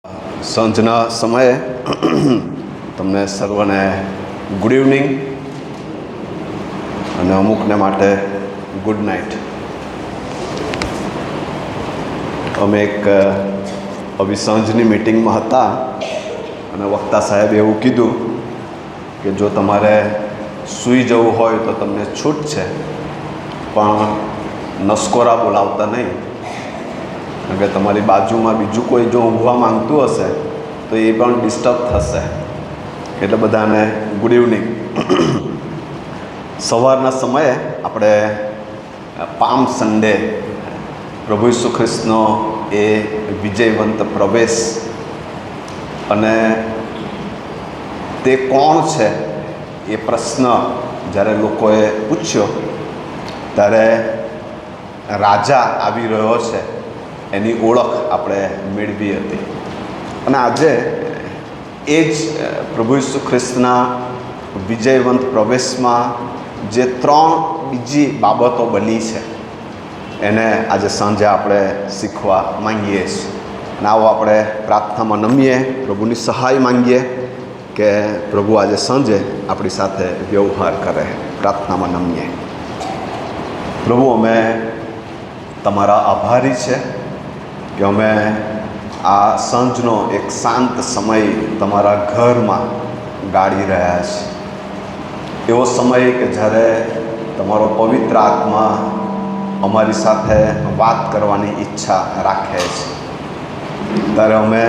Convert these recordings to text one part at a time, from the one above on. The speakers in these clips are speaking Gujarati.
સાંજના સમયે તમને સર્વને ગુડ ઇવનિંગ અને અમુકને માટે ગુડ નાઇટ. અમે એક અભિસાંજની મિટિંગમાં હતા અને વક્તા સાહેબે એવું કીધું કે જો તમારે સૂઈ જવું હોય તો તમને છૂટ છે, પણ નસકોરા બોલાવતા નહીં, કારણ કે તમારી બાજુમાં બીજું કોઈ જો ઊંઘવા માંગતું હશે તો એ પણ ડિસ્ટર્બ થશે. એટલે બધાને ગુડ ઇવનિંગ. સવારના સમયે આપણે પામ સન્ડે, પ્રભુ ઈસુ ખ્રિસ્તનો એ વિજયવંત પ્રવેશ અને તે કોણ છે એ પ્રશ્ન જ્યારે લોકોએ પૂછ્યો ત્યારે રાજા આવી રહ્યો છે એની ઓળખ આપણે મેળવી હતી. અને આજે એ જ પ્રભુ ઈસુ ખ્રિસ્તના વિજયવંત પ્રવેશમાં જે ત્રણ બીજી બાબતો બની છે એને આજે સાંજે આપણે શીખવા માંગીએ છીએ. અને આવો આપણે પ્રાર્થનામાં નમીએ, પ્રભુની સહાય માંગીએ કે પ્રભુ આજે સાંજે આપણી સાથે વ્યવહાર કરે. પ્રાર્થનામાં નમીએ. પ્રભુ, અમે તમારા આભારી છે કે અમે આ સાંજનો એક શાંત સમય તમારા ઘરમાં ગાળી રહ્યા છીએ. એવો સમય કે જ્યારે તમારો પવિત્ર આત્મા અમારી સાથે વાત કરવાની ઈચ્છા રાખે છે, ત્યારે અમે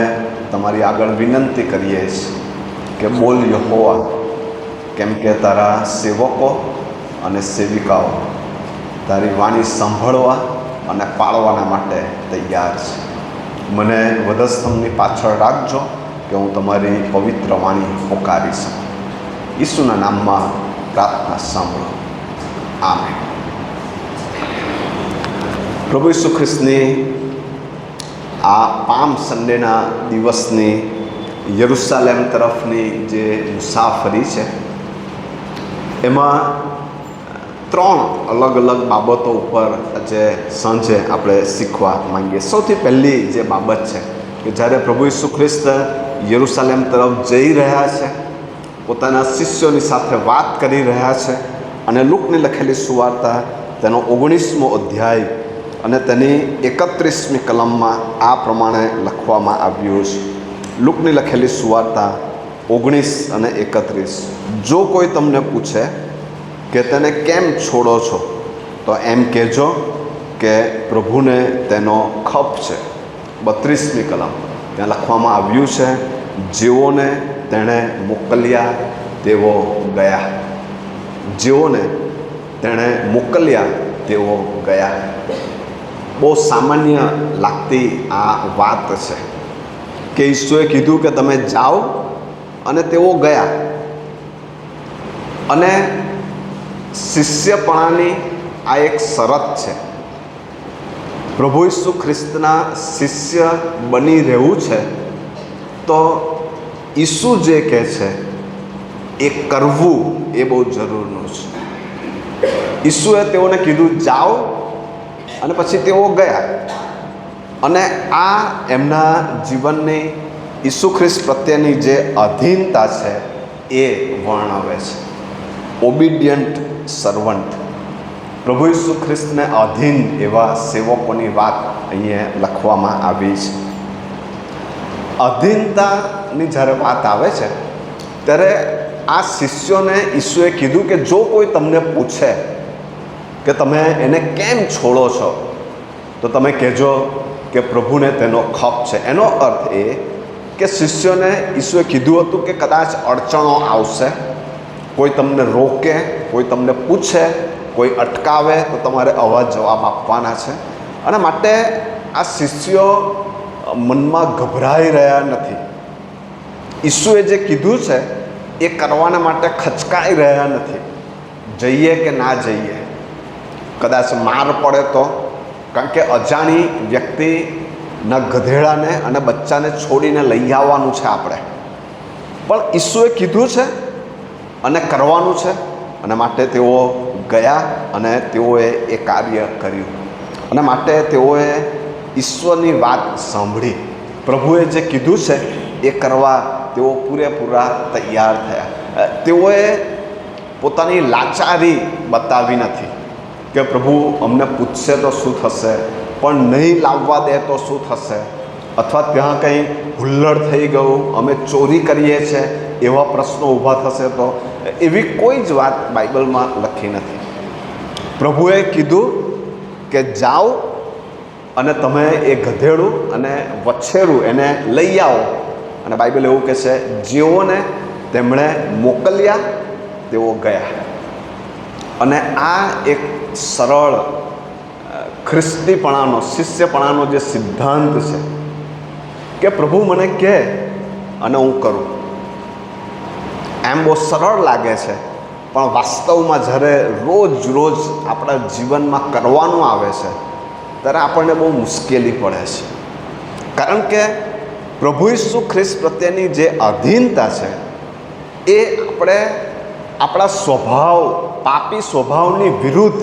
તમારી આગળ વિનંતી કરીએ છીએ કે બોલ યહોવા, કેમ કે તારા સેવકો અને સેવિકાઓ તારી વાણી સાંભળવા અને પાળવાના માટે તૈયાર છે. મને વધસ્તંભની પાછળ રાખજો કે હું તમારી પવિત્ર વાણી પોકારી શકું. ઈસુના નામમાં પ્રાર્થના સાંભળો. આમેન. પ્રભુ ઈસુ ખ્રિસ્તની આ પામ સન્ડેના દિવસની યરુશલેમ તરફની જે મુસાફરી છે એમાં ત્રણ અલગ અલગ બાબતો ઉપર આજે સાંજે આપણે શીખવા માંગીએ. સૌથી પહેલી જે બાબત છે કે જ્યારે પ્રભુ ઈસુ ખ્રિસ્ત યરુશલેમ તરફ જઈ રહ્યા છે, પોતાના શિષ્યોની સાથે વાત કરી રહ્યા છે, અને લુકની લખેલી સુવાર્તા તેનો 19મો અધ્યાય અને તેની 31મી કલમમાં આ પ્રમાણે લખવામાં આવ્યું છે. લુકની લખેલી સુવાર્તા 19 અને 31. જો કોઈ તમને પૂછે કે તેને કેમ છોડો છો તો એમ કહેજો કે પ્રભુને તેનો ખપ છે. 32મી કલમ ત્યાં લખવામાં આવ્યું છે, જેઓને તેણે મોકલ્યા તેઓ ગયા. જેઓને તેણે મોકલ્યા તેઓ ગયા. બહુ સામાન્ય લાગતી આ વાત છે કે ઈસુએ કીધું કે તમે જાઓ, અને તેઓ ગયા. અને શિષ્યપણાની આ એક શરત છે. પ્રભુ ઈસુ ખ્રિસ્તના શિષ્ય બની રહેવું છે તો ઈસુ જે કહે છે એ કરવું એ બહુ જરૂરનું છે. ઈસુએ તેઓને કીધું જાઓ, અને પછી તેઓ ગયા. અને આ એમના જીવનની ઈસુ ખ્રિસ્ત પ્રત્યેની જે અધીનતા છે એ વર્ણવે છે. ઓબિડિયન્ટ સર્વન્ટ, પ્રભુ ઈસુ ખ્રિસ્તને અધીન એવા સેવકોની વાત અહીંયા લખવામાં આવી છે. અધીનતાની જ્યારે વાત આવે છે ત્યારે આ શિષ્યોને ઈસુએ કીધું કે જો કોઈ તમને પૂછે કે તમે એને કેમ છોડો છો તો તમે કહેજો કે પ્રભુને તેનો ખપ છે. એનો અર્થ એ કે શિષ્યોને ઈસુએ કીધું હતું કે કદાચ અડચણો આવશે, કોઈ તમને રોકે, કોઈ તમને પૂછે, કોઈ અટકાવે તો તમારે આવા જવાબ આપવાના છે. અને માટે આ શિષ્યો મનમાં ગભરાઈ રહ્યા નથી. ઈસુએ જે કીધું છે એ કરવાના માટે ખચકાઈ રહ્યા નથી. જઈએ કે ના જઈએ, કદાચ માર પડે તો, કારણ કે અજાણી વ્યક્તિના ગધેડાને અને બચ્ચાને છોડીને લઈ આવવાનું છે આપણે. પણ ઈસુએ કીધું છે અને કરવાનું છે, અને માટે તેઓ ગયા અને તેઓએ એ કાર્ય કર્યું. અને માટે તેઓએ ઈશ્વરની વાત સાંભળી પ્રભુએ જે કીધું છે એ કરવા તેઓ પૂરેપૂરા તૈયાર થયા. તેઓએ પોતાની લાચારી બતાવી નથી કે પ્રભુ અમને પૂછશે તો શું થશે, પણ નહીં લાવવા દે તો શું થશે, અથવા ત્યાં કંઈ હુલ્લડ થઈ ગયું, અમે ચોરી કરીએ છીએ એવા પ્રશ્નો ઊભા થશે તો, એવી કોઈ જ વાત બાઇબલમાં લખી નથી. પ્રભુએ કીધું કે જાઓ અને તમે એ ગધેડું અને વછેરું એને લઈ આવો. અને બાઇબલ એવું કહે છે, જેઓને તેમણે મોકલ્યા તેઓ ગયા. અને આ એક સરળ ખ્રિસ્તીપણાનો, શિષ્યપણાનો જે સિદ્ધાંત છે કે પ્રભુ મને કહે અને હું કરું. એમ બહુ સરળ લાગે છે, પણ વાસ્તવમાં જ્યારે રોજ આપણા જીવનમાં કરવાનું આવે છે ત્યારે આપણને બહુ મુશ્કેલી પડે છે. કારણ કે પ્રભુ ઈસુ ખ્રિસ્ત પ્રત્યેની જે અધીનતા છે એ આપણે આપણા સ્વભાવ, પાપી સ્વભાવની વિરુદ્ધ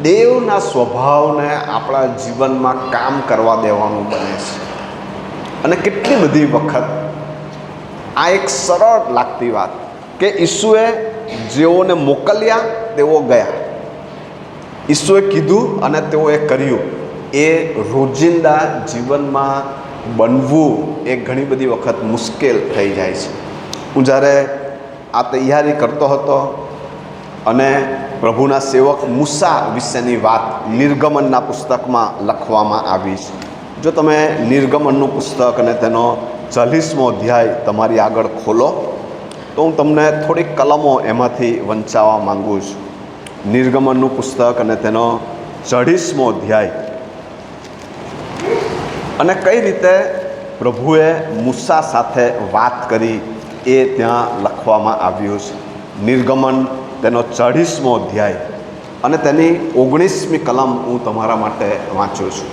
દેવના સ્વભાવને આપણા જીવનમાં કામ કરવા દેવાનું બને છે. અને કેટલી બધી વખત આ એક સરળ લાગતી વાત કે ઈસુએ જેઓને મોકલ્યા તેઓ ગયા, ઈસુએ કીધું અને તેઓએ કર્યું, એ રોજિંદા જીવનમાં બનવું એ ઘણી બધી વખત મુશ્કેલ થઈ જાય છે. હું જ્યારે આ તૈયારી કરતો હતો અને પ્રભુના સેવક મૂસા વિશેની વાત નિર્ગમનના પુસ્તકમાં લખવામાં આવી છે. જો તમે નિર્ગમનનું પુસ્તક અને તેનો 40મો અધ્યાય તમારી આગળ ખોલો તો હું તમને થોડીક કલમો એમાંથી વંચાવવા માગું છું. નિર્ગમનનું પુસ્તક અને તેનો 40મો અધ્યાય, અને કઈ રીતે પ્રભુએ મૂસા સાથે વાત કરી એ ત્યાં લખવામાં આવ્યું છે. નિર્ગમન તેનો 40મો અધ્યાય અને તેની 19મી કલમ હું તમારા માટે વાંચું છું.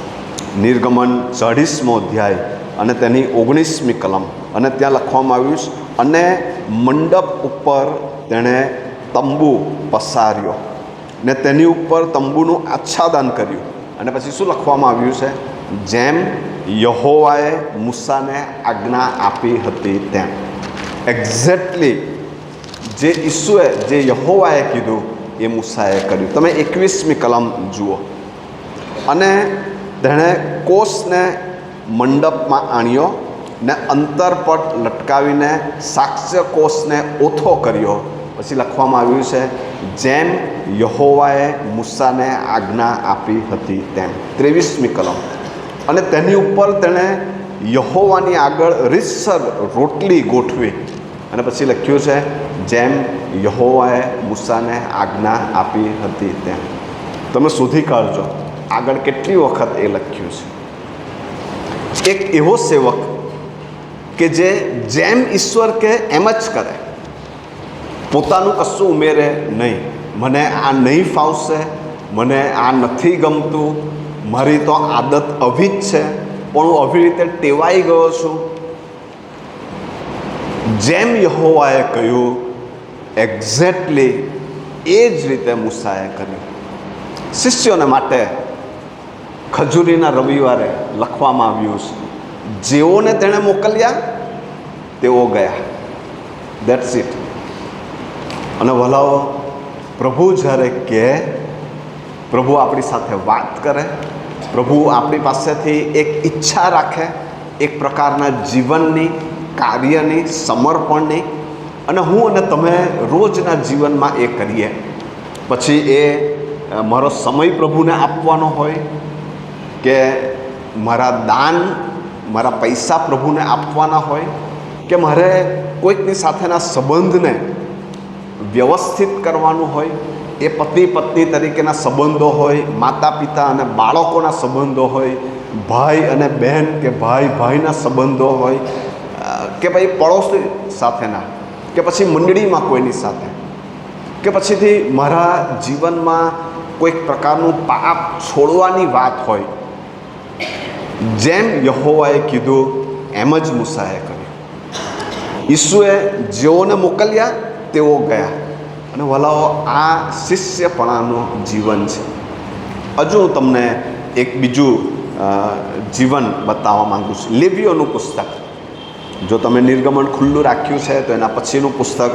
નિર્ગમન 40મો અધ્યાય અને તેની 19મી કલમ, અને ત્યાં લખવામાં આવ્યું છે, અને મંડપ ઉપર તેણે તંબુ પસાર્યો ને તેની ઉપર તંબુનું આચ્છાદન કર્યું. અને પછી શું લખવામાં આવ્યું છે? જેમ યહોવાએ મૂસાને આજ્ઞા આપી હતી તેમ. એક્ઝેક્ટલી જે ઈસુએ, જે યહોવાએ કીધું એ મૂસાએ કર્યું. તમે 21મી કલમ જુઓ. અને તેણે કોષને મંડપમાં આણ્યો ને અંતરપટ લટકાવીને સાક્ષ્ય કોષને ઓથો કર્યો. પછી લખવામાં આવ્યું છે, જેમ યહોવાએ મૂસાને આજ્ઞા આપી હતી તેમ. 23મી કલમ. અને તેની ઉપર તેણે યહોવાની આગળ રીતસર રોટલી ગોઠવી. અને પછી લખ્યું છે, જેમ યહોવાએ મૂસાને આજ્ઞા આપી હતી તેમ. તમે શોધી કાઢજો આગળ કેટલી વખત એ લખ્યું છે. એક એવો સેવક કે જે જેમ ઈશ્વર કે એમ જ કરે, પોતાનું કશું ઉમેરે નહીં. મને આ નહીં ફાવશે, મને આ નથી ગમતું, મારી તો આદત આવી જ છે, પણ હું આવી રીતે ટેવાઈ ગયો છું. જેમ યહોવાએ કહ્યું એક્ઝેક્ટલી એ જ રીતે મૂસાએ કર્યું. શિષ્યોને માટે ખજૂરીના રવિવારે લખવામાં આવ્યું છે, જેઓને તેણે મોકલ્યા તેઓ ગયા. That's it. અને વલાઓ, પ્રભુ જ્યારે કહે, પ્રભુ આપણી સાથે વાત કરે, પ્રભુ આપણી પાસેથી એક ઈચ્છા રાખે, એક પ્રકારના જીવનની, કાર્યની, સમર્પણની, અને હું અને તમે રોજના જીવનમાં એ કરીએ, પછી એ મારો સમય પ્રભુને આપવાનો હોય કે મારા દાન, મારા પૈસા પ્રભુને આપવાના હોય, કે મારે કોઈકની સાથેના સંબંધને વ્યવસ્થિત કરવાનું હોય, એ પતિ પત્ની તરીકેના સંબંધો હોય, માતા પિતા અને બાળકોના સંબંધો હોય, ભાઈ અને બહેન કે ભાઈ ભાઈના સંબંધો હોય, કે ભાઈ પડોશી સાથેના, કે પછી મંડળીમાં કોઈની સાથે, કે પછીથી મારા જીવનમાં કોઈક પ્રકારનું પાપ છોડવાની વાત હોય, જેમ યહોવાએ કીધું એમ જ મૂસાએ કર્યું. ઈસુએ જેઓને મોકલ્યા તેઓ ગયા. અને વલાઓ, આ શિષ્યપણાનું જીવન છે. હજુ હું તમને એક બીજું જીવન બતાવવા માગું છું. લેવીઓનું પુસ્તક, જો તમે નિર્ગમન ખુલ્લું રાખ્યું છે તો એના પછીનું પુસ્તક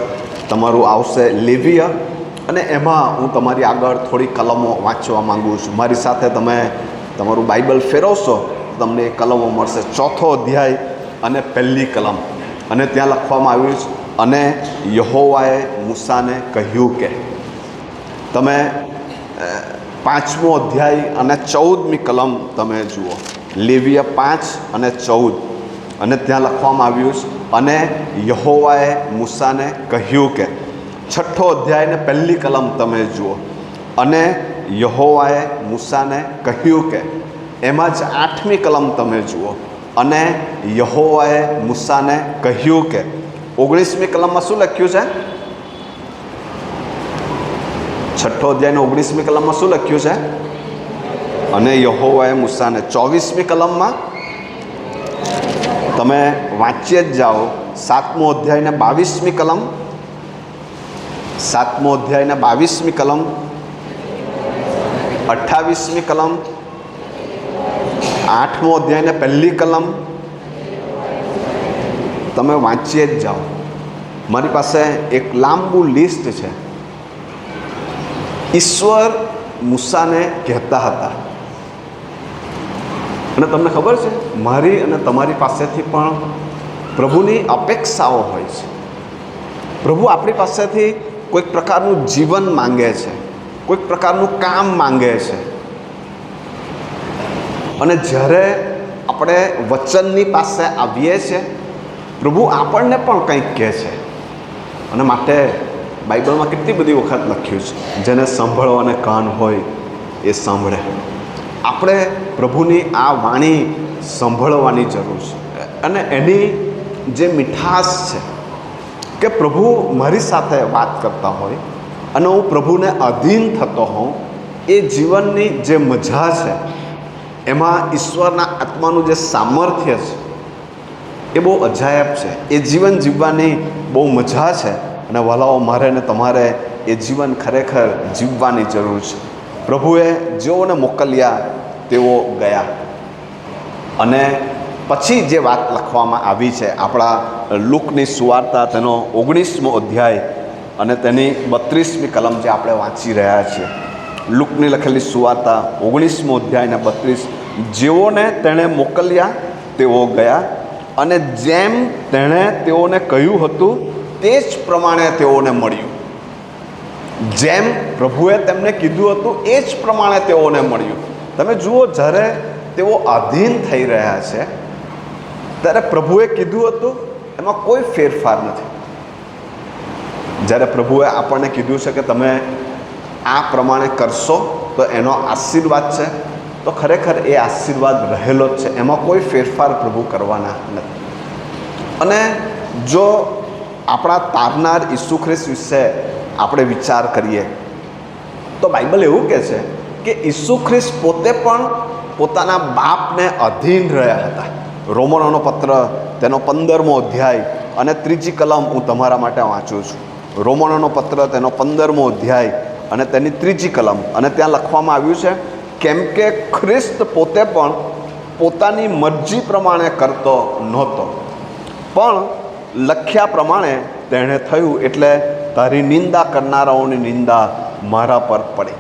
તમારું આવશે લેવીય, અને એમાં હું તમારી આગળ થોડી કલમો વાંચવા માગું છું. મારી સાથે તમે તમારું બાઇબલ ફેરવશો તો તમને એ કલમો મળશે. 4થો અધ્યાય અને 1લી કલમ, અને ત્યાં લખવામાં આવ્યું છે, અને યહોવાએ મૂસાને કહ્યું કે. તમે 5મો અધ્યાય અને 14મી કલમ તમે જુઓ, લેવીય 5 અને 14, અને ત્યાં લખવામાં આવ્યું છે, અને યહોવાએ મૂસાને કહ્યું કે. 6ઠ્ઠો અધ્યાય ને 1લી કલમ તમે જુઓ, અને યહોવાએ મૂસાને કહ્યું કે. એમાં જ 8મી કલમ તમે જુઓ, અને યહોવાએ મૂસાને કહ્યું કે. 19મી કલમમાં શું લખ્યું છે? 6ઠ્ઠો અધ્યાયનો 19મી કલમમાં શું લખ્યું છે? અને યહોવાએ મૂસાને. 24મી કલમમાં તમે વાંચીએ જ જાઓ, 7મો અધ્યાય ને 22મી કલમ, 7મો અધ્યાય ને 22મી કલમ, 28મી કલમ, 8મો અધ્યાય ને 1લી કલમ, તમે વાંચીએ જ જાઓ. મારી પાસે એક લાંબુ લિસ્ટ છે. ઈશ્વર મૂસાને કહેતા હતા, અને તમને ખબર છે, મારી અને તમારી પાસેથી પણ પ્રભુની અપેક્ષાઓ હોય છે. પ્રભુ આપણી પાસેથી કોઈક પ્રકારનું જીવન માંગે છે, કોઈક પ્રકારનું કામ માંગે છે. અને જ્યારે આપણે વચનની પાસે આવીએ છીએ, પ્રભુ આપણને પણ કંઈક કહે છે. અને માટે બાઇબલમાં કેટલી બધી વખત લખ્યું છે, જેને સાંભળવાને કાન હોય એ સાંભળે. આપણે પ્રભુની આ વાણી સાંભળવાની જરૂર છે, અને એની જે મીઠાશ છે, કે પ્રભુ મારી સાથે વાત કરતા હોય અને હું પ્રભુને અધીન થતો હોઉં, એ જીવનની જે મજા છે, એમાં ઈશ્વરના આત્માનું જે સામર્થ્ય છે, એ બહુ અજાયબ છે. એ જીવન જીવવાની બહુ મજા છે. અને વલાઓ, મારે ને તમારે એ જીવન ખરેખર જીવવાની જરૂર છે. પ્રભુએ જેઓને મોકલ્યા તેઓ ગયા. અને પછી જે વાત લખવામાં આવી છે આપણા લૂકની સુવાર્તા, તેનો 19મો અધ્યાય અને તેની 32મી કલમ જે આપણે વાંચી રહ્યા છીએ. લૂકની લખેલી સુવાર્તા 19મો અધ્યાય અને 32. જેઓને તેણે મોકલ્યા તેઓ ગયા, અને જેમ તેણે તેઓને કહ્યું હતું તે જ પ્રમાણે તેઓને મળ્યું. જેમ પ્રભુએ તેમને કીધું હતું એ જ પ્રમાણે તેઓને મળ્યું. તમે જુઓ, જ્યારે તેઓ આધીન થઈ રહ્યા છે, ત્યારે પ્રભુએ કીધું હતું એમાં કોઈ ફેરફાર નથી. જ્યારે પ્રભુએ આપણને કીધું છે કે તમે આ પ્રમાણે કરશો તો એનો આશીર્વાદ છે, તો ખરેખર એ આશીર્વાદ રહેલો જ છે. એમાં કોઈ ફેરફાર પ્રભુ કરવાના નથી. અને જો આપણા તારનાર ઈસુ ખ્રિસ્ત વિશે આપણે વિચાર કરીએ તો બાઇબલ એવું કહે છે કે ઈસુ ખ્રિસ્ત પોતે પણ પોતાના બાપને અધીન રહ્યા હતા. રોમનોનો પત્ર, તેનો 15મો અધ્યાય અને 3જી કલમ હું તમારા માટે વાંચું છું. રોમનોનો પત્ર, તેનો 15મો અધ્યાય અને તેની 3જી કલમ, અને ત્યાં લખવામાં આવ્યું છે, કેમ કે ખ્રિસ્ત પોતે પણ પોતાની મરજી પ્રમાણે કરતો નહોતો, પણ લખ્યા પ્રમાણે તેણે થયું, એટલે તારી નિંદા કરનારાઓની નિંદા મારા પર પડે.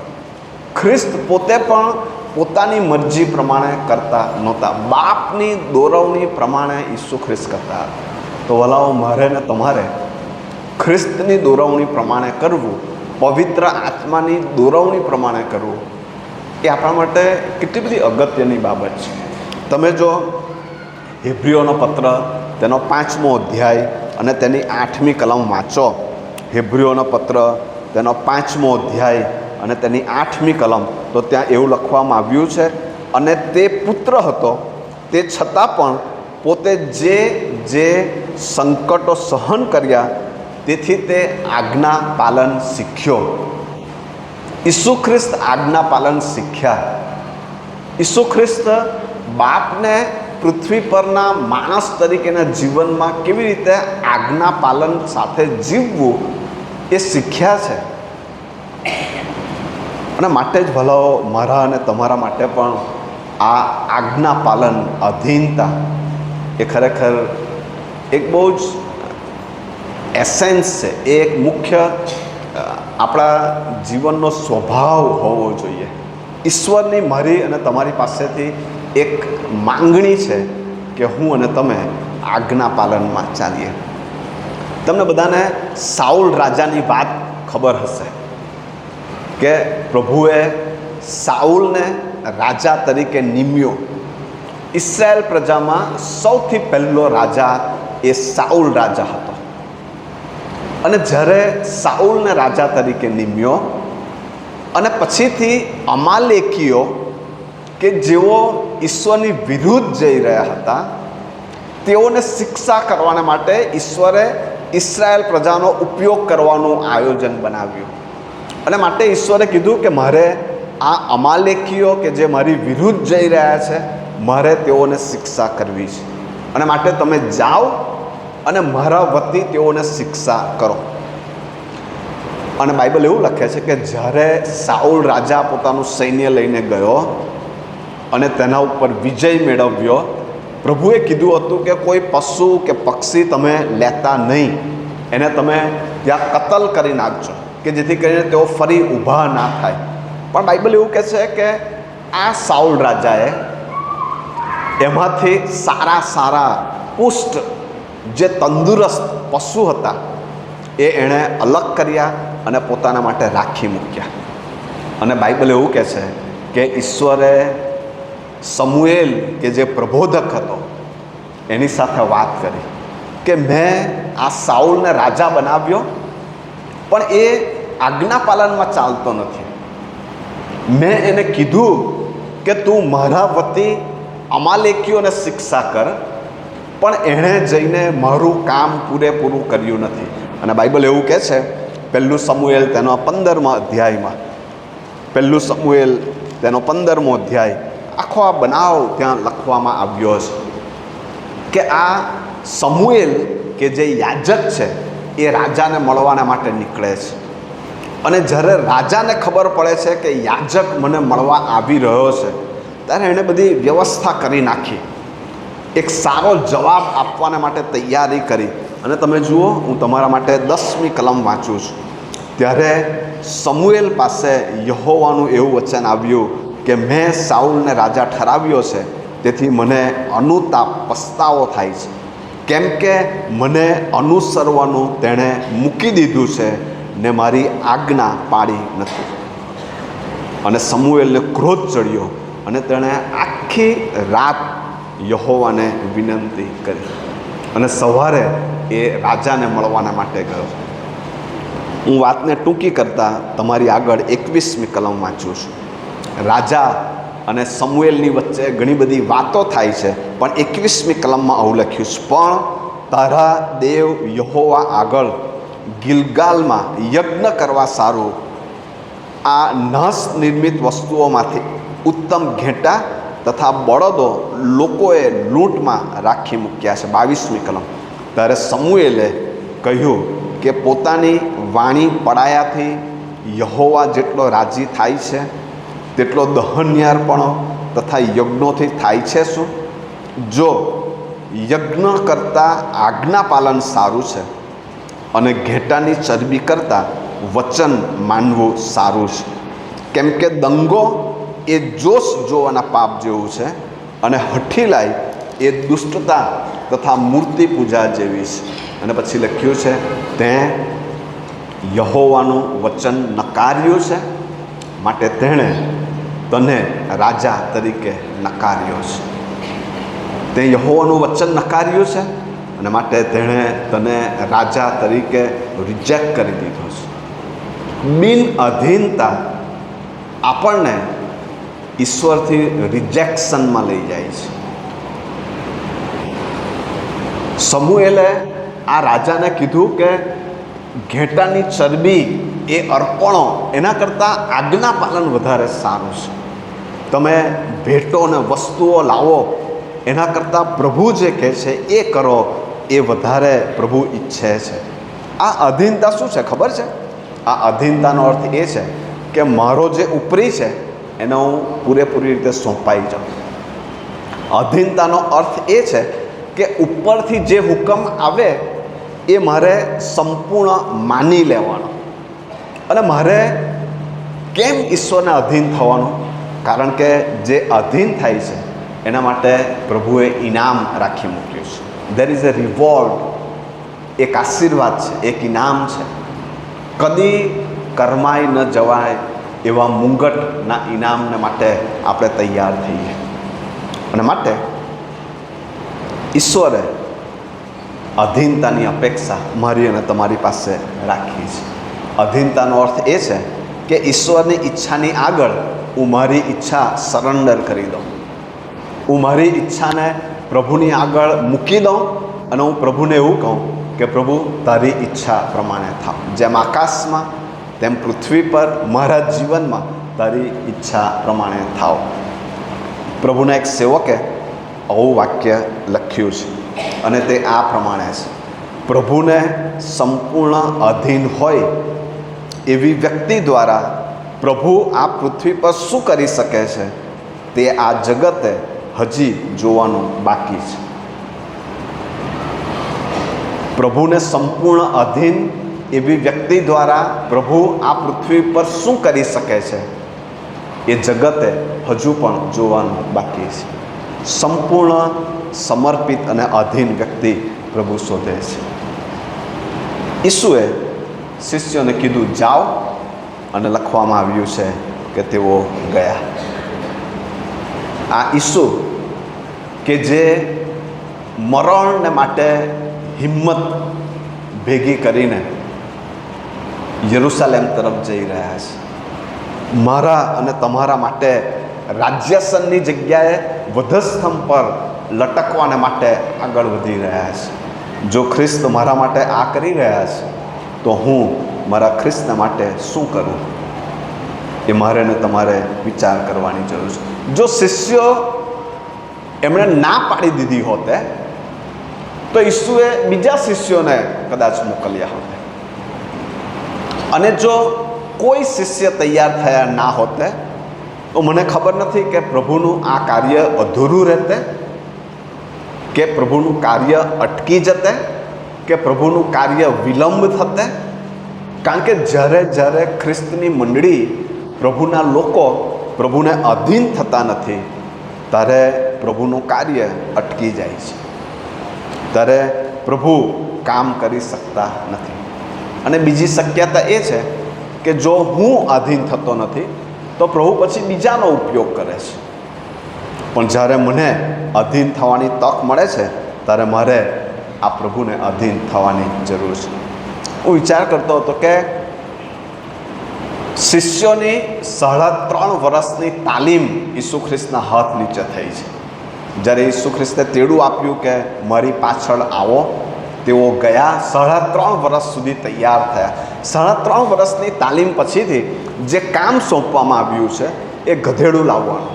ખ્રિસ્ત પોતે પણ પોતાની મરજી પ્રમાણે કરતા નહોતા, બાપની દોરવણી પ્રમાણે ઈસુ ખ્રિસ્ત કરતા હતા. તો વલાઓ, મારે ને તમારે ખ્રિસ્તની દોરવણી પ્રમાણે કરવું, પવિત્ર આત્માની દોરવણી પ્રમાણે કરવું, એ આપણા માટે કેટલી બધી અગત્યની બાબત છે. તમે જો હેબ્રીઓનો પત્ર, તેનો 5મો અધ્યાય અને તેની 8મી કલમ વાંચો, હેબ્રીઓનો પત્ર, તેનો 5મો અધ્યાય અને તેની 8મી કલમ, તો ત્યાં એવું લખવામાં આવ્યું છે, અને તે પુત્ર હતો, તે છતાં પણ પોતે જે સંકટો સહન કર્યા તેથી તે આજ્ઞા પાલન શીખ્યો. ઈસુ ખ્રિસ્ત આજ્ઞા પાલન શીખ્યા. ઈસુ ખ્રિસ્ત બાપને પૃથ્વી પરના માણસ તરીકેના જીવનમાં કેવી રીતે આજ્ઞા પાલન સાથે જીવવું એ શીખ્યા છે. અને માટે જ ભલાઓ, મારા અને તમારા માટે પણ આ આજ્ઞા પાલન, અધીનતા એ ખરેખર એક બહુ જ એસેન્સ છે, એ એક મુખ્ય આપણા જીવનનો સ્વભાવ હોવો જોઈએ. ઈશ્વરની મારી અને તમારી પાસેથી એક માંગણી છે કે હું અને તમે આજ્ઞા પાલનમાં ચાલીએ. તમને બધાને સાઉલ રાજાની વાત ખબર હશે કે પ્રભુએ સાઉલને રાજા તરીકે નિમ્યો. ઇસ્રાયેલ પ્રજામાં સૌથી પહેલો રાજા એ સાઉલ રાજા હતો. અને જ્યારે સાઉલને રાજા તરીકે નિમ્યો અને પછીથી અમાલેકીઓ કે જેઓ ઈશ્વરની વિરુદ્ધ જઈ રહ્યા હતા, તેઓને શિક્ષા કરવાને માટે ઈશ્વરે ઇસ્રાયેલ પ્રજાનો ઉપયોગ કરવાનું આયોજન બનાવ્યું. અને માટે ઈશ્વરે કીધું કે મારે આ અમાલેકીઓ કે જે મારી વિરુદ્ધ જઈ રહ્યા છે, મારે તેઓને શિક્ષા કરવી છે. અને માટે તમે જાઓ અને મારા વતી તેઓને શિક્ષા કરો. અને બાઇબલ એવું લખે છે કે જ્યારે સાઉલ રાજા પોતાનું સૈન્ય લઈને ગયો અને તેના ઉપર વિજય મેળવ્યો, પ્રભુએ કીધું હતું કે કોઈ પશુ કે પક્ષી તમે લેતા નહીં, એને તમે ત્યાં કતલ કરી નાખજો કે જેથી કરીને તેઓ ફરી ઊભા ના થાય. પણ બાઇબલ એવું કહે છે કે આ સાઉલ રાજાએ એમાંથી સારા સારા પુષ્ટ જે તંદુરસ્ત પશુ હતા એ એણે અલગ કર્યા અને પોતાના માટે રાખી મૂક્યા. અને બાઇબલ એવું કહે છે કે ઈશ્વરે સમુએલ કે જે પ્રબોધક હતો એની સાથે વાત કરી કે મેં આ સાઉલને રાજા બનાવ્યો, પણ એ આજ્ઞા પાલનમાં ચાલતો નથી. મેં એને કીધું કે તું મારા વતી અમાલેકીઓને શિક્ષા કર, પણ એણે જઈને મારું કામ પૂરેપૂરું કર્યું નથી. અને બાઇબલ એવું કહે છે, પહેલું સમુએલ તેનો 15મા અધ્યાયમાં, પહેલું સમુએલ તેનો 15મો અધ્યાય, આખો આ બનાવ ત્યાં લખવામાં આવ્યો છે કે આ સમુએલ કે જે યાજક છે એ રાજાને મળવાના માટે નીકળે છે. અને જ્યારે રાજાને ખબર પડે છે કે યાજક મને મળવા આવી રહ્યો છે, ત્યારે એણે બધી વ્યવસ્થા કરી નાખી, એક સારો જવાબ આપવાના માટે તૈયારી કરી. અને તમે જુઓ, હું તમારા માટે 10મી કલમ વાંચું છું. ત્યારે સમુએલ પાસે યહોવાનું એવું વચન આવ્યું કે મેં સાઉલને રાજા ઠરાવ્યો છે, તેથી મને અનુતાપ, પસ્તાવો થાય છે, કેમ કે મને અનુસરવાનું તેણે મૂકી દીધું છે ને મારી આજ્ઞા પાડી નથી. અને સમુએલને ક્રોધ ચડ્યો અને તેણે આખી રાત યહોવાને વિનંતી કરી અને સવારે એ રાજાને મળવાના માટે ગયો. હું વાતને ટૂંકી કરતાં તમારી આગળ 21મી કલમ વાંચું છું. રાજા અને સમુએલની વચ્ચે ઘણી બધી વાતો થાય છે, પણ 21મી કલમમાં આવું લખ્યું છે, પણ તારા દેવ યહોવા આગળ ગિલગાલમાં યજ્ઞ કરવા સારું આ નાશ નિર્મિત વસ્તુઓમાંથી ઉત્તમ ઘેટાં તથા બળદો લોકોએ લૂંટમાં રાખી મૂક્યા છે. 22મી કલમ. ત્યારે સમુએલે કહ્યું કે પોતાની વાણી પડાયાથી યહોવા જેટલો રાજી થાય છે તેટલો દહન્યાર્પણો તથા યજ્ઞોથી થાય છે શું? જો યજ્ઞ કરતાં આજ્ઞા પાલન સારું છે અને ઘેટાની ચરબી કરતાં વચન માનવું સારું છે, કેમ કે દંગો એ જોશ જોવાના પાપ જેવું છે અને હઠીલાઈ એ દુષ્ટતા તથા મૂર્તિ પૂજા જેવી છે. અને પછી લખ્યું છે, તે યહોવાનું વચન નકાર્યું છે, માટે તેણે તને રાજા તરીકે નકાર્યો છે. તે યહોવાનું વચન નકાર્યું છે અને માટે તેણે તને રાજા તરીકે રિજેક્ટ કરી દીધો છે. બિન અધીનતા આપણને ઈશ્વરથી રિજેક્શનમાં લઈ જાય છે. સમુએલે આ રાજાને કીધું કે ઘેટાની ચરબી એ અર્પણો એના કરતાં આજ્ઞા પાલન વધારે સારું છે. તમે ભેટો અને વસ્તુઓ લાવો એના કરતાં પ્રભુ જે કહે છે એ કરો, એ વધારે પ્રભુ ઈચ્છે છે. આ અધીનતા શું છે ખબર છે? આ અધીનતાનો અર્થ એ છે કે મારો જે ઉપરી છે એને હું પૂરેપૂરી રીતે સોંપાઈ જાઉં. અધીનતાનો અર્થ એ છે કે ઉપરથી જે હુકમ આવે એ મારે સંપૂર્ણ માની લેવાનો. અને મારે કેમ ઈશ્વરને અધીન થવાનું? કારણ કે જે અધીન થાય છે એના માટે પ્રભુએ ઇનામ રાખી મૂક્યું છે. There is a reward. એક આશીર્વાદ છે, એક ઇનામ છે. કદી કરમાઈ ન જવાય એવા મુંગટના ઇનામને માટે આપણે તૈયાર થઈએ. અને માટે ઈશ્વરે અધીનતાની અપેક્ષા મારી અને તમારી પાસે રાખી છે. અધીનતાનો અર્થ એ છે કે ઈશ્વરની ઈચ્છાની આગળ હું મારી ઈચ્છા સરેન્ડર કરી દઉં. હું મારી ઈચ્છાને પ્રભુની આગળ મૂકી દઉં અને હું પ્રભુને એવું કહું કે પ્રભુ તારી ઈચ્છા પ્રમાણે થાવ. જેમ આકાશમાં તેમ પૃથ્વી પર મારા જીવનમાં તારી ઈચ્છા પ્રમાણે થાવ. પ્રભુના એક સેવકે આવું વાક્ય લખ્યું છે અને તે આ પ્રમાણે છે: પ્રભુને સંપૂર્ણ અધીન હોય એવી વ્યક્તિ દ્વારા પ્રભુ આ પૃથ્વી પર શું કરી શકે છે તે આ જગતે હજી જોવાનું બાકી છે. પ્રભુને સંપૂર્ણ અધીન એવી વ્યક્તિ દ્વારા પ્રભુ આ પૃથ્વી પર શું કરી શકે છે એ જગતે હજુ પણ જોવાનું બાકી છે. સંપૂર્ણ સમર્પિત અને અધીન વ્યક્તિ પ્રભુ શોધે છે. ઈસુએ શિષ્યોને કીધું જાઓ, અને લખવામાં આવ્યું છે કે તેઓ ગયા. આ ઈસુ કે જે મરણને માટે હિંમત ભેગી કરીને યરુશલેમ તરફ જઈ રહ્યા છે. મારા અને તમારા માટે રાજ્યાસનની જગ્યાએ વધસ્તંભ પર લટકવાને માટે આગળ વધી રહ્યા છે. જો ખ્રિસ્ત મારા માટે આ કરી રહ્યા છે તો હું મારા ખ્રિસ્તને માટે શું કરું? એ મારે ને તમારે વિચાર કરવાની જરૂર છે. જો શિષ્યો એમણે ના પાડી દીધી હોતે તો ઈસુએ બીજા શિષ્યોને કદાચ મોકલ્યા હોતે. અને જો કોઈ શિષ્ય તૈયાર થયા ના હોતે તો મને ખબર નથી કે પ્રભુનું આ કાર્ય અધૂરું રહેતે, કે પ્રભુનું કાર્ય અટકી જતે, કે પ્રભુનું કાર્ય વિલંબ થતે. કારણ કે જ્યારે ખ્રિસ્તની મંડળી, પ્રભુના લોકો પ્રભુને અધીન થતા નથી ત્યારે પ્રભુનું કાર્ય અટકી જાય છે, ત્યારે પ્રભુ કામ કરી શકતા નથી. અને બીજી શક્યતા એ છે કે જો હું આધીન થતો નથી તો પ્રભુ પછી બીજાનો ઉપયોગ કરે છે. પણ જ્યારે મને અધીન થવાની તક મળે છે ત્યારે મારે આ પ્રભુને અધીન થવાની જરૂર છે. હું વિચાર કરતો હતો કે શિષ્યોની 3.5 વર્ષની તાલીમ ઈસુ ખ્રિસ્તના હાથ નીચે થઈ છે. જ્યારે ઈસુ ખ્રિસ્તે તેડું આપ્યું કે મારી પાછળ આવો, તેઓ ગયા. 3.5 વર્ષ સુધી તૈયાર થયા. 3.5 વર્ષની તાલીમ પછીથી જે કામ સોંપવામાં આવ્યું છે એ ગધેડું લાવવાનું.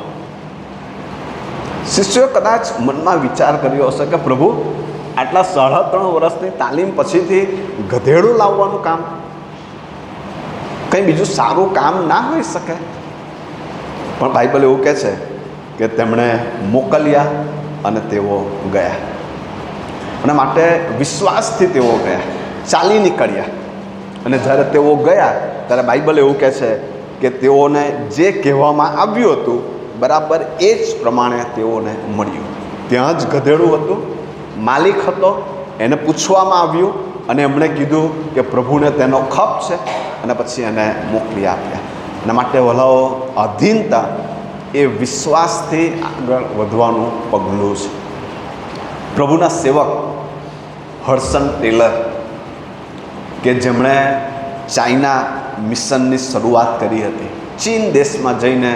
શિષ્યો કદાચ મનમાં વિચાર કર્યો હશે કે પ્રભુ આટલા 3.5 વર્ષની તાલીમ પછીથી ગધેડું લાવવાનું કામ, કંઈ બીજું સારું કામ ના હોઈ શકે? પણ બાઇબલ એવું કહે છે કે તેમણે મોકલ્યા અને તેઓ ગયા. અને માટે વિશ્વાસથી તેઓ ગયા, ચાલી નીકળ્યા. અને જ્યારે તેઓ ગયા ત્યારે બાઇબલ એવું કહે છે કે તેઓને જે કહેવામાં આવ્યું હતું બરાબર એ જ પ્રમાણે તેઓને મળ્યું. ત્યાં જ ગધેડું હતું, માલિક હતો, એને પૂછવામાં આવ્યું અને એમણે કીધું કે પ્રભુને તેનો ખપ છે, અને પછી એને મોકલી આપ્યા. એના માટે વલાઓ, અધીનતા એ વિશ્વાસથી આગળ વધવાનું પગલું છે. પ્રભુના સેવક હડસન ટેલર, કે જેમણે ચાઇના મિશનની શરૂઆત કરી હતી, ચીન દેશમાં જઈને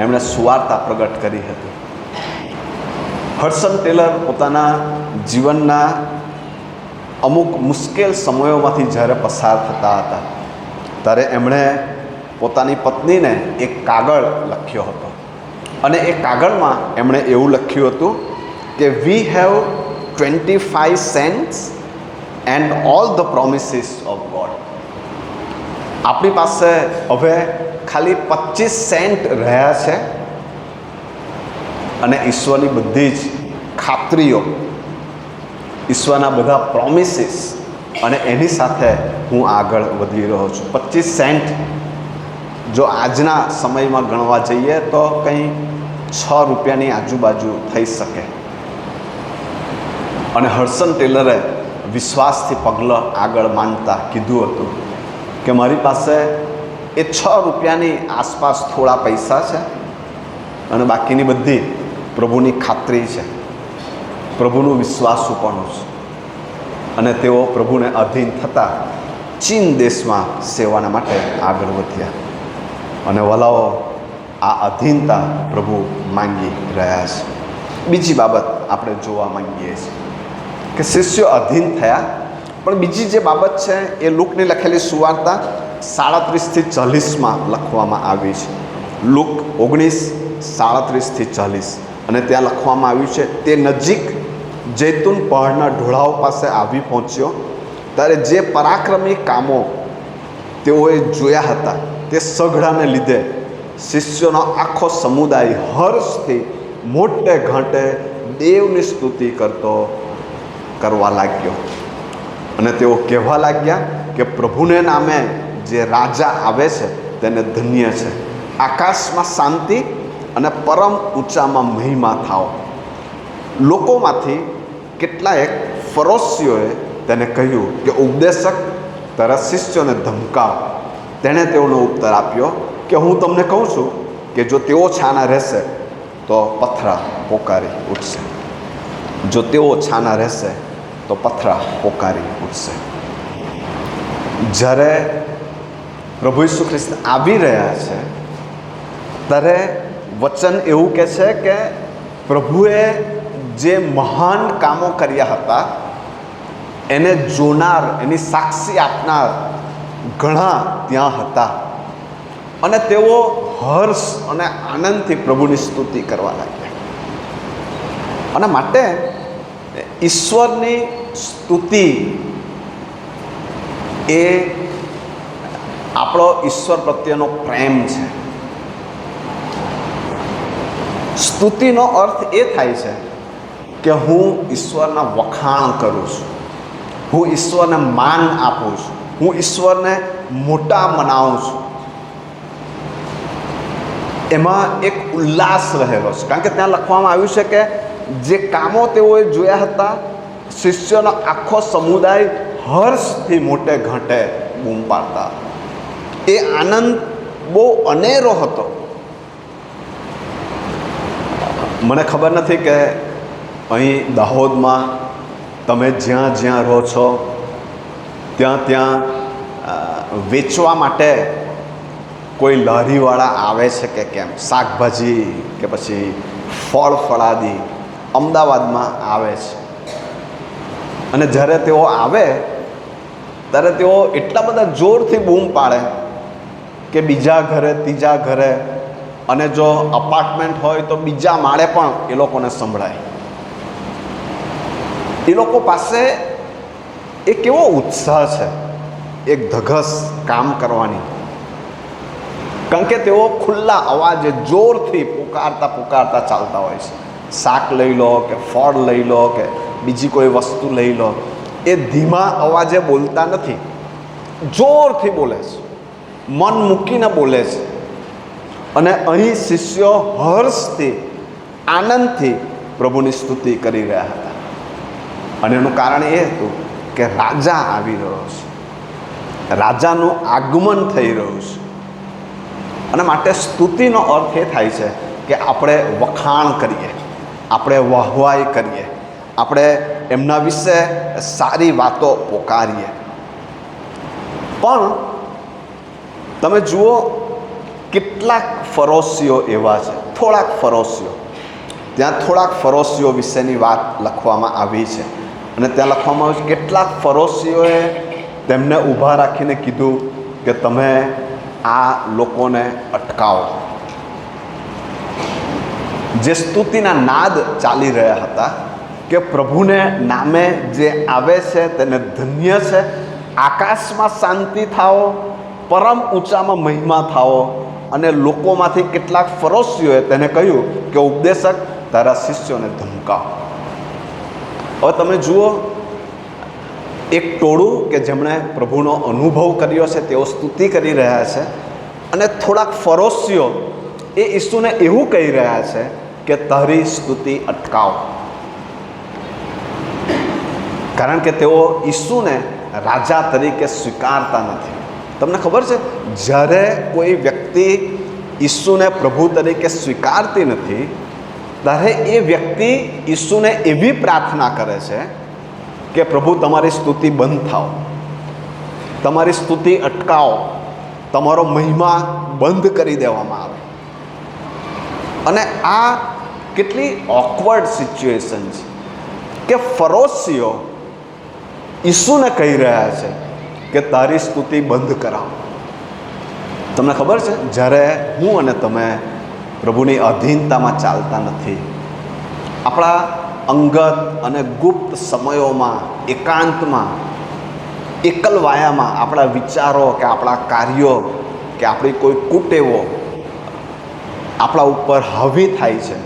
એમણે સુવાર્તા પ્રગટ કરી હતી. હડસન ટેલર પોતાના જીવનના અમુક મુશ્કેલ સમયોમાંથી જ્યારે પસાર થતા હતા ત્યારે એમણે પોતાની પત્નીને એક કાગળ લખ્યો હતો. અને એ કાગળમાં એમણે એવું લખ્યું હતું કે we have 25 cents and all the promises of God. આપણી પાસે હવે ખાલી 25 સેન્ટ રહ્યા છે અને ઈશ્વરની બધી જ ખાતરીઓ, ઈશ્વરના બધા પ્રોમિસીસ, અને એની સાથે હું આગળ વધી રહ્યો છું. 25 સેન્ટ જો આજના સમયમાં ગણવા જઈએ તો કંઈ 6 રૂપિયાની આજુબાજુ થઈ શકે. અને હડસન ટેલરે વિશ્વાસથી પગલાં આગળ માંડતા કીધું હતું કે મારી પાસે એ 6 રૂપિયાની આસપાસ થોડા પૈસા છે અને બાકીની બધી પ્રભુની ખાતરી છે, પ્રભુનું વિશ્વાસુપણું છે. અને તેઓ પ્રભુને અધીન થતાં ચીન દેશમાં સેવાના માટે આગળ વધ્યા. અને વલાઓ, આ અધીનતા પ્રભુ માંગી રહ્યા છે. બીજી બાબત આપણે જોવા માંગીએ છીએ કે શિષ્યો અધીન થયા, પણ બીજી જે બાબત છે એ લુકની લખેલી સુવાર્તા 37-40 લખવામાં આવી છે. લુક 19:37-40. અને ત્યાં લખવામાં આવ્યું છે, તે નજીક જૈતુન પહાડના ઢોળાવ પાસે આવી પહોંચ્યો ત્યારે જે પરાક્રમી કામો તેઓએ જોયા હતા તે સઘળાને લીધે શિષ્યોનો આખો સમુદાય હર્ષથી મોટે ઘાટે દેવની સ્તુતિ કરવા લાગ્યો. અને તેઓ કહેવા લાગ્યા કે પ્રભુને નામે જે રાજા આવે છે તેને ધન્ય છે. આકાશમાં શાંતિ અને પરમ ઊંચામાં મહિમા થાવ. લોકોમાંથી કેટલાક ફરોશીઓએ તેને કહ્યું કે ઉપદેશક, તારા શિષ્યોને ધમકાવ. તેણે તેઓનો ઉત્તર આપ્યો કે હું તમને કહું છું કે જો તેઓ છાના રહેશે તો પથરા પોકારી ઉઠશે. જો તેઓ છાના રહેશે તો પથરા પોકારી ઉઠશે. જ્યારે પ્રભુ ઈસુ ખ્રિસ્ત આવી રહ્યા છે ત્યારે વચન એવું કહે છે કે પ્રભુએ જે મહાન કામો કર્યા હતા એને જોનાર, એની સાક્ષી આપનાર ઘણા ત્યાં હતા. અને તેઓ હર્ષ અને આનંદથી પ્રભુની સ્તુતિ કરવા લાગ્યા. અને માટે ઈશ્વરની સ્તુતિ એ આપણો ઈશ્વર પ્રત્યેનો પ્રેમ છે. સ્તુતિનો અર્થ એ થાય છે કે હું ઈશ્વરના વખાણ કરું છું, હું ઈશ્વરને માન આપું છું, હું ઈશ્વરને મોટા મનાવું છું. એમાં એક ઉલ્લાસ રહેલો છે, કારણ કે ત્યાં લખવામાં આવ્યું છે કે જે કામો તેઓએ જોયા હતા શિષ્યોનો આખો સમુદાય હર્ષથી મોટે ઘાટે બૂમ પાડતા. એ આનંદ બહુ અનેરો હતો. મને ખબર નથી કે અહીં દાહોદમાં તમે જ્યાં જ્યાં રહો છો ત્યાં વેચવા માટે કોઈ લારીવાળા આવે છે કે કેમ, શાકભાજી કે પછી ફળ ફળાદી અમદાવાદમાં આવે છે. અને જ્યારે તેઓ આવે ત્યારે તેઓ એટલા બધા જોરથી બૂમ પાડે કે બીજા ઘરે, ત્રીજા ઘરે, અને જો અપાર્ટમેન્ટ હોય તો બીજા માળે પણ એ લોકોને સંભળાય. એ લોકો પાસે એક એવો ઉત્સાહ છે, એક ધગસ કામ કરવાની, કારણ કે તેઓ ખુલ્લા અવાજે જોરથી પુકારતા ચાલતા હોય છે. શાક લઈ લો કે ફળ લઈ લો કે બીજી કોઈ વસ્તુ લઈ લો, એ ધીમા અવાજે બોલતા નથી, જોરથી બોલે છે, મન મૂકીને બોલે છે. અને અહીં શિષ્યો હર્ષથી, આનંદથી પ્રભુની સ્તુતિ કરી રહ્યા હતા. અને એનું કારણ એ હતું કે રાજા આવી રહ્યો છે, રાજાનું આગમન થઈ રહ્યું છે. અને માટે સ્તુતિનો અર્થ એ થાય છે કે આપણે વખાણ કરીએ, આપણે વાહવાઈ કરીએ, આપણે એમના વિશે સારી વાતો પોકારીએ. પણ તમે જુઓ કેટલાક ફરોશીઓ એવા છે, થોડાક ફરોશીઓ, ત્યાં થોડાક ફરોશીઓ વિશેની વાત લખવામાં આવી છે. અને ત્યાં લખવામાં આવ્યું છે કેટલાક ફરોશીઓએ તેમને ઊભા રાખીને કીધું કે તમે આ લોકોને અટકાવો. જે સ્તુતિના નાદ ચાલી રહ્યા હતા કે પ્રભુને નામે જે આવે છે તેને ધન્ય છે, આકાશમાં શાંતિ થાઓ, પરમ ઊંચામાં મહિમા થાઓ. અને લોકોમાંથી કેટલાક ફરોશીઓએ તેને કહ્યું કે ઉપદેશક, તારા શિષ્યોને ધમકાવ. હવે તમે જુઓ, એક ટોળું કે જેમણે પ્રભુનો અનુભવ કર્યો છે તેઓ સ્તુતિ કરી રહ્યા છે, અને થોડાક ફરોશીઓ એ ઈસુને એવું કહી રહ્યા છે કે તારી સ્તુતિ અટકાવ, કારણ કે તેઓ ઈસુને રાજા તરીકે સ્વીકારતા નથી. તમને ખબર છે, જ્યારે કોઈ વ્યક્તિ ઈસુને પ્રભુ તરીકે સ્વીકારતી નથી ત્યારે એ વ્યક્તિ ઈસુને એવી પ્રાર્થના કરે છે કે પ્રભુ તમારી સ્તુતિ બંધ થાઓ, તમારી સ્તુતિ અટકાવો, તમારો મહિમા બંધ કરી દેવામાં આવે. અને આ કેટલી ઓકવર્ડ સિચ્યુએશન છે કે ફરોશીઓ ઈસુને કહી રહ્યા છે કે તારી સ્તુતિ બંધ કરાવો. તમને ખબર છે, જ્યારે હું અને તમે પ્રભુની અધીનતામાં ચાલતા નથી, આપણા અંગત અને ગુપ્ત સમયોમાં, એકાંતમાં, એકલવાયામાં આપણા વિચારો કે આપણા કાર્યો કે આપણી કોઈ કુટેવો આપણા ઉપર હાવી થાય છે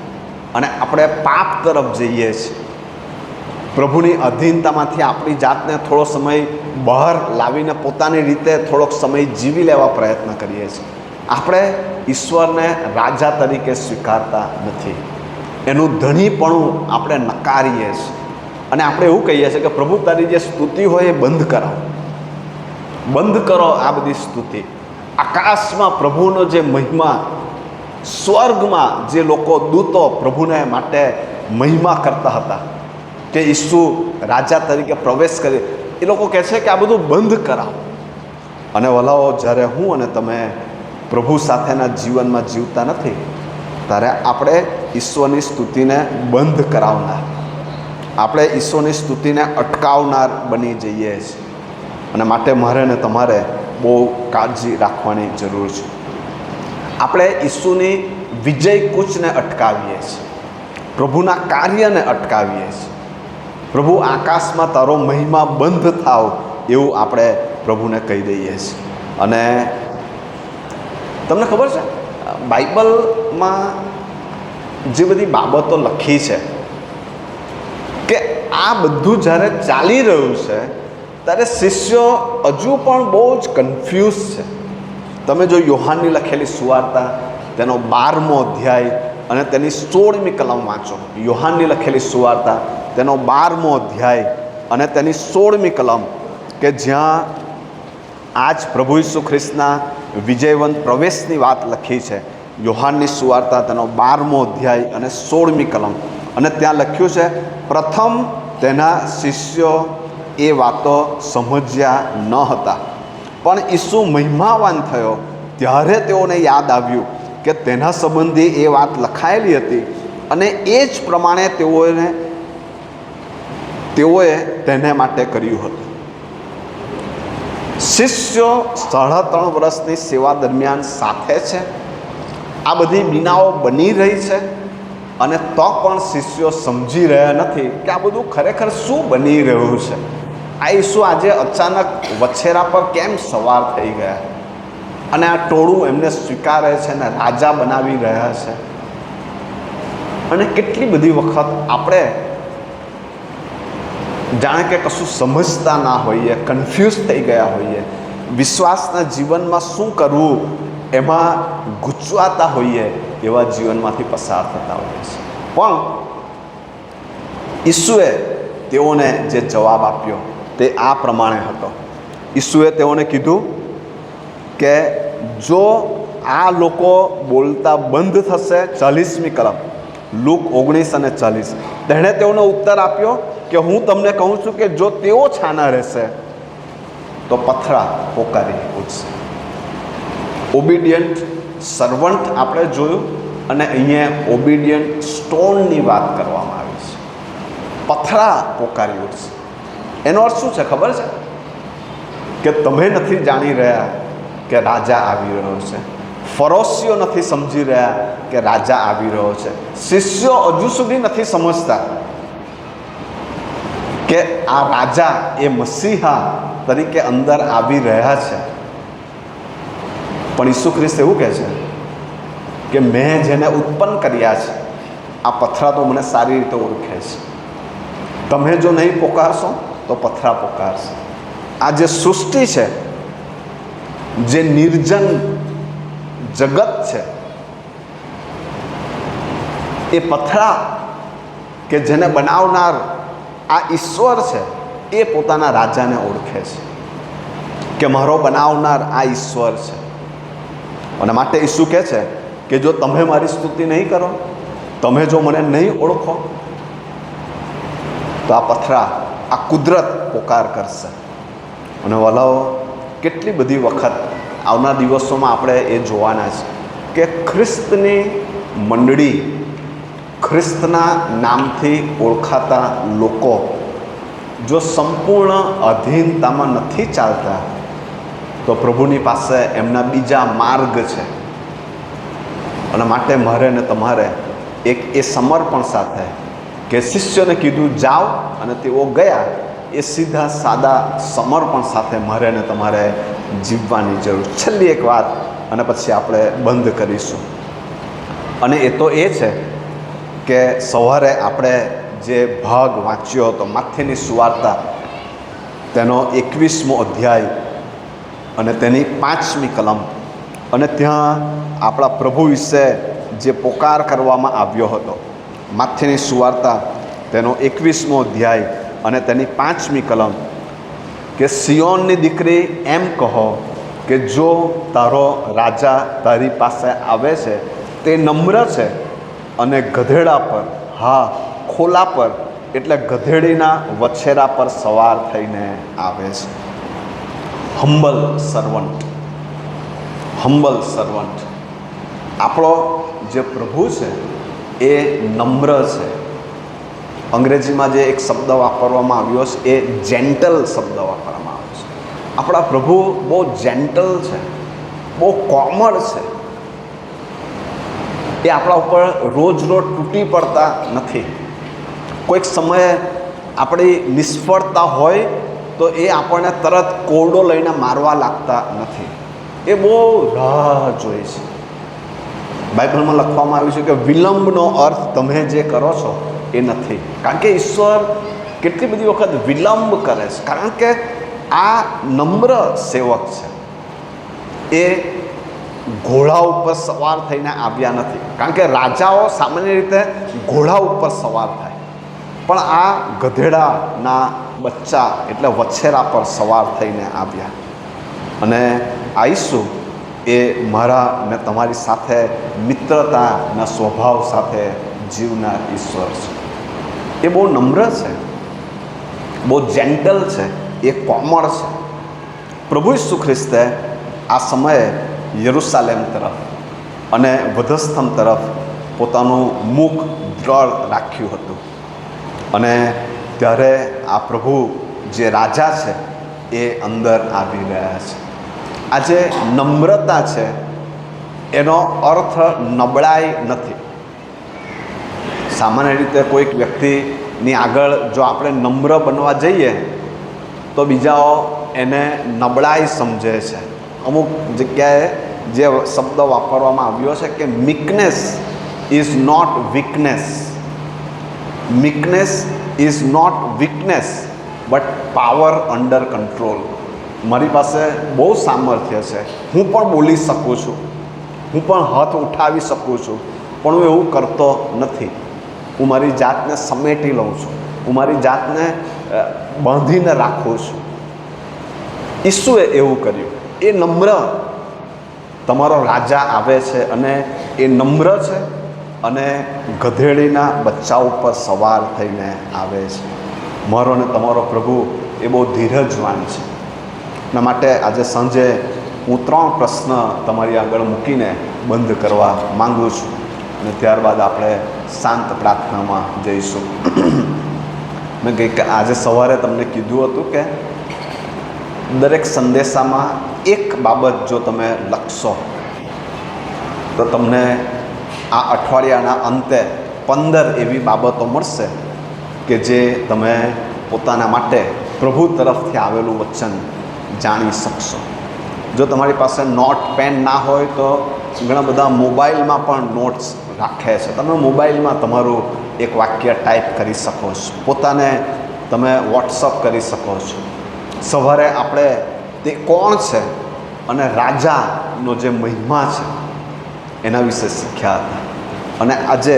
અને આપણે પાપ તરફ જઈએ છીએ. પ્રભુની અધીનતામાંથી આપણી જાતને થોડો સમય બહાર લાવીને પોતાની રીતે થોડોક સમય જીવી લેવા પ્રયત્ન કરીએ છીએ. આપણે ઈશ્વરને રાજા તરીકે સ્વીકારતા નથી, એનું ધણીપણું આપણે નકારીએ છીએ અને આપણે એવું કહીએ છીએ કે પ્રભુ તારી જે સ્તુતિ હોય એ બંધ કરાવો, બંધ કરો આ બધી સ્તુતિ. આકાશમાં પ્રભુનો જે મહિમા, સ્વર્ગમાં જે લોકો દૂતો પ્રભુને માટે મહિમા કરતા હતા કે ઈસુ રાજા તરીકે પ્રવેશ કરે, એ લોકો કહે છે કે આ બધું બંધ કરાવો. અને વલાઓ, જ્યારે હું અને તમે પ્રભુ સાથેના જીવનમાં જીવતા નથી ત્યારે આપણે ઈશ્વરની સ્તુતિને બંધ કરાવનાર, આપણે ઈશ્વરની સ્તુતિને અટકાવનાર બની જઈએ છીએ. અને માટે મારે ને તમારે બહુ કાળજી રાખવાની જરૂર છે. આપણે ઈસુની વિજય કૂચને અટકાવીએ છીએ, પ્રભુના કાર્યને અટકાવીએ છીએ. પ્રભુ આકાશમાં તારો મહિમા બંધ થાવ એવું આપણે પ્રભુને કહી દઈએ છીએ. અને તમને ખબર છે, બાઇબલમાં જે બધી બાબતો લખી છે કે આ બધું જ્યારે ચાલી રહ્યું છે ત્યારે શિષ્યો હજુ પણ બહુ જ કન્ફ્યુઝ છે. તમે જો યોહાનની લખેલી સુવાર્તા તેનો 12મો અધ્યાય અને તેની 16મી કલમ વાંચો, યોહાનની લખેલી સુવાર્તા તેનો 12મો અધ્યાય અને તેની 16મી કલમ, કે જ્યાં આજ પ્રભુ ઈસુ ખ્રિસ્તના વિજયવંત પ્રવેશની વાત લખી છે. યોહાનની સુવાર્તા તેનો 12મો અધ્યાય અને 16મી કલમ, અને ત્યાં લખ્યું છે, પ્રથમ તેના શિષ્યો એ વાતો સમજ્યા ન હતા, પણ ઈસુ મહિમાવાન થયો ત્યારે તેઓને યાદ આવ્યું કે તેના સંબંધી એ વાત લખાયેલી હતી અને એ જ પ્રમાણે તેઓએ તેને માટે કર્યું હતું. શિષ્યો 3.5 વર્ષની સેવા દરમિયાન સાથે છે, આ બધી બીનાઓ બની રહી છે, અને તો પણ શિષ્યો સમજી રહ્યા નથી કે આ બધું ખરેખર શું બની રહ્યું છે. આ ઈસુ આજે અચાનક વછેરા પર કેમ સવાર થઈ ગયા, અને આ ટોળું એમને સ્વીકારે છે અને રાજા બનાવી રહ્યા છે. અને કેટલી બધી વખત આપણે જાણે કે કશું સમજતા ના હોઈએ, કન્ફ્યુઝ થઈ ગયા હોઈએ, વિશ્વાસના જીવનમાં શું કરવું એમાં ગૂંચવાતા હોઈએ, એવા જીવનમાંથી પસાર થતા હોઈએ છે. પણ ઈસુએ તેઓને જે જવાબ આપ્યો તે આ પ્રમાણે હતો. ઈસુએ તેઓને કીધું કે જો આ લોકો બોલતા બંધ થશે, 40મી કલમ, લૂક 19:40, તેણે તેઓને ઉત્તર આપ્યો કે હું તમને કહું છું કે જો તેઓ છાના રહેશે તો પથરા પોકારી ઉઠશે. ઓબિડિયન્ટ સર્વન્ટ આપણે જોયું, અને અહીંયા ઓબિડિયન્ટ સ્ટોનની વાત કરવામાં આવી છે. પથરા પોકારી ઉઠશે. એનો અર્થ શું છે ખબર છે? કે તમે નથી જાણી રહ્યા કે રાજા આવી રહ્યો છે, ફરોશીઓ નથી સમજી રહ્યા કે રાજા આવી રહ્યો છે, શિષ્યો હજુ સુધી નથી સમજતા કે આ રાજા એ મસીહા તરીકે અંદર આવી રહ્યા છે. પણ ઈસુ ખ્રિસ્ત એવું કહે છે કે મેં જેને ઉત્પન્ન કર્યા છે આ પથરા તો મને સારી રીતે ઓળખે છે. તમે જો નહીં પોકારશો તો પથરા પોકારશે. આ જે સૃષ્ટિ છે, જે નિર્જન જગત છે, એ પથરા કે જેને બનાવનાર આ ઈશ્વર છે, એ પોતાના રાજાને ઓળખે છે કે મારો બનાવનાર આ ઈશ્વર છે. અને માટે ઈસુ કહે છે કે જો તમે મારી સ્તુતિ નહીં કરો, તમે જો મને નહીં ઓળખો, તો આ પથરા, આ કુદરત પોકાર કરશે. અને વલાઓ, કેટલી બધી વખત આવનાર દિવસોમાં આપણે એ જોવાના છે કે ખ્રિસ્તની મંડળી, ખ્રિસ્તના નામથી ઓળખાતા લોકો જો સંપૂર્ણ અધીનતામાં નથી ચાલતા, તો પ્રભુની પાસે એમના બીજા માર્ગ છે. અને માટે મારે ને તમારે એક એ સમર્પણ સાથે કે શિષ્યોને કીધું જાઓ અને તેઓ ગયા, એ સીધા સાદા સમર્પણ સાથે મારે ને તમારે જીવવાની જરૂર. છેલ્લી એક વાત અને પછી આપણે બંધ કરીશું. અને એ તો એ છે કે સવારે આપણે જે ભાગ વાંચ્યો હતો માથેની સુવાર્તા, તેનો 21મો અધ્યાય અને તેની 5મી કલમ, અને ત્યાં આપણા પ્રભુ વિશે જે પોકાર કરવામાં આવ્યો હતો. માથેની સુવાર્તા તેનો 21મો અધ્યાય અને તેની 5મી કલમ, કે સિયોનની દીકરી એમ કહો કે જો તારો રાજા તારી પાસે આવે છે તે નમ્ર છે અને ગધેડા પર, હા ખોલા પર એટલે ગધેડીના વછેરા પર સવાર થઈને આવે છે. Humble servant, humble servant. આપણો જે પ્રભુ છે એ નમ્ર છે. અંગ્રેજીમાં જે એક શબ્દ વાપરવામાં આવ્યો છે એ જેન્ટલ શબ્દ વાપરવામાં આવ્યો છે. આપણા પ્રભુ બહુ જેન્ટલ છે, બહુ કોમળ છે. એ આપણા ઉપર રોજ રોજ તૂટી પડતા નથી. કોઈક સમયે આપણી નિષ્ફળતા હોય તો એ આપણને તરત કોરડો લઈને મારવા લાગતા નથી. એ બહુ રાહ જોઈ છે. બાઇબલમાં લખવામાં આવ્યું છે કે વિલંબનો અર્થ તમે જે કરો છો એ નથી. કારણ કે ઈશ્વર કેટલી બધી વખત વિલંબ કરે છે, કારણ કે આ નમ્ર સેવક છે. એ ઘોડા ઉપર સવાર થઈને આવ્યા નથી, કારણ કે રાજાઓ સામાન્ય રીતે ઘોડા ઉપર સવાર થાય, પણ આ ગધેડાના બચ્ચા એટલે વછેરા પર સવાર થઈને આવ્યા. અને આ ઈસુ એ મારા ને તમારી સાથે મિત્રતાના સ્વભાવ સાથે જીવનાર ઈશ્વર છે. એ બહુ નમ્ર છે, બહુ જેન્ટલ છે, એ કોમળ છે. પ્રભુ ઈસુ ખ્રિસ્તે આ સમયે યરુશાલેમ તરફ અને વધસ્તંભ તરફ પોતાનું મુખ દ્રઢ રાખ્યું હતું. અને ત્યારે આ પ્રભુ જે રાજા છે એ અંદર આવી રહ્યા છે. આ જે નમ્રતા છે એનો અર્થ નબળાઈ નથી. સામાન્ય રીતે કોઈક વ્યક્તિની આગળ જો આપણે નમ્ર બનવા જઈએ તો બીજાઓ એને નબળાઈ સમજે છે. અમુક જગ્યાએ જે શબ્દ વાપરવામાં આવ્યો છે કે meekness is not weakness. Meekness is not weakness but power under control. મારી પાસે બહુ સામર્થ્ય છે, હું પણ બોલી શકું છું, હું પણ હાથ ઉઠાવી શકું છું, પણ હું એવું કરતો નથી. હું મારી જાતને સમેટી લઉં છું, હું મારી જાતને બાંધીને રાખું છું. ઈસુએ એવું કર્યું. એ નમ્ર, તમારો રાજા આવે છે અને એ નમ્ર છે અને ગધેડીના બચ્ચા ઉપર સવાર થઈને આવે છે. મારો ને તમારો પ્રભુ એ બહુ ધીરજવાન છે. એના માટે આજે સાંજે હું 3 પ્રશ્ન તમારી આગળ મૂકીને બંધ કરવા માગું છું અને ત્યારબાદ આપણે શાંત પ્રાર્થનામાં જઈશું. મેં આજે સવારે તમને કીધું હતું કે દરેક સંદેશામાં એક બાબત જો તમે લખશો તો તમને આ અઠવાડિયાના અંતે 15 એવી બાબતો મળશે કે જે તમે પોતાના માટે પ્રભુ તરફથી આવેલું વચન જાણી શકશો. જો તમારી પાસે નોટ પેન ના હોય તો ઘણા બધા મોબાઈલમાં પણ નોટ્સ રાખે છે. તમે મોબાઈલમાં તમારું એક વાક્ય ટાઈપ કરી શકો છો, પોતાને તમે વોટ્સઅપ કરી શકો છો. સવારે આપણે તે કોણ છે અને રાજાનો જે મહિમા છે એના વિશે શીખ્યા હતા. અને આજે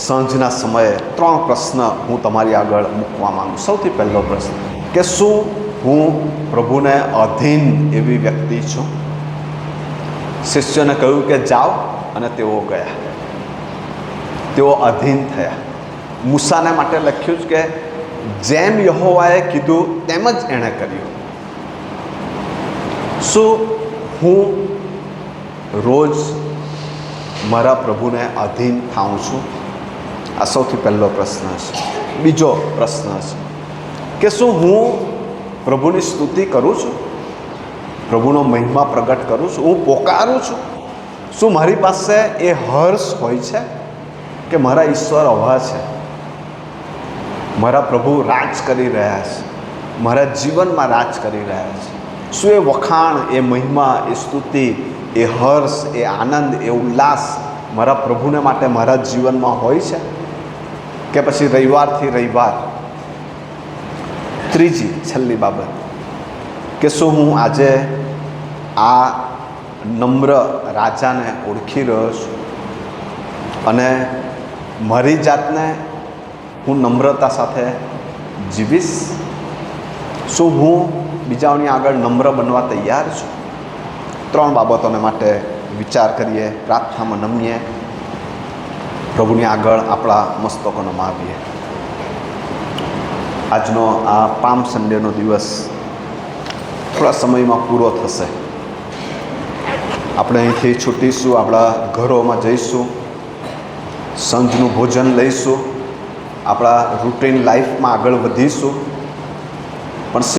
સાંજના સમયે 3 પ્રશ્ન હું તમારી આગળ મૂકવા માંગુ. સૌથી પહેલો પ્રશ્ન કે શું હું પ્રભુને અધીન એવી વ્યક્તિ છું? શિષ્યોને કહ્યું કે જાઓ, અને તેઓ ગયા. તેઓ અધીન થયા. મૂસાને માટે લખ્યું છે કે જેમ યહોવાએ કીધું તેમ જ એણે કર્યું. શું હું રોજ મારા પ્રભુને અધીન થાઉં છું? આ સૌથી પહેલો પ્રશ્ન છે. બીજો પ્રશ્ન છે કે શું હું પ્રભુની સ્તુતિ કરું છું, પ્રભુનો મહિમા પ્રગટ કરું છું, હું પોકારું છું? શું મારી પાસે એ હર્ષ હોય છે કે મારા ઈશ્વર અવા છે, મારા પ્રભુ રાજ કરી રહ્યા છે, મારા જીવનમાં રાજ કરી રહ્યા છે? શું એ વખાણ, એ મહિમા, એ સ્તુતિ, એ હર્ષ, એ આનંદ, એ ઉલ્લાસ મારા પ્રભુને માટે મારા જીવનમાં હોય છે કે પછી રવિવારથી રવિવાર? ત્રીજી છેલ્લી બાબત કે શું હું આજે આ નમ્ર રાજાને ઓળખી રહ્યો છું અને મારી જાતને હું નમ્રતા સાથે જીવીશ? શું હું બીજાઓની આગળ નમ્ર બનવા તૈયાર છું? 3 બાબતોને માટે વિચાર કરીએ, પ્રાર્થનામાં નમીએ, પ્રભુની આગળ આપણા મસ્તકો નમાવીએ. આજનો આ પામ સન્ડેનો દિવસ થોડા સમયમાં પૂરો થશે. આપણે અહીંથી છૂટીશું, આપણા ઘરોમાં જઈશું, સાંજનું ભોજન લઈશું, આપણા રૂટીન લાઈફમાં આગળ વધીશું. પણ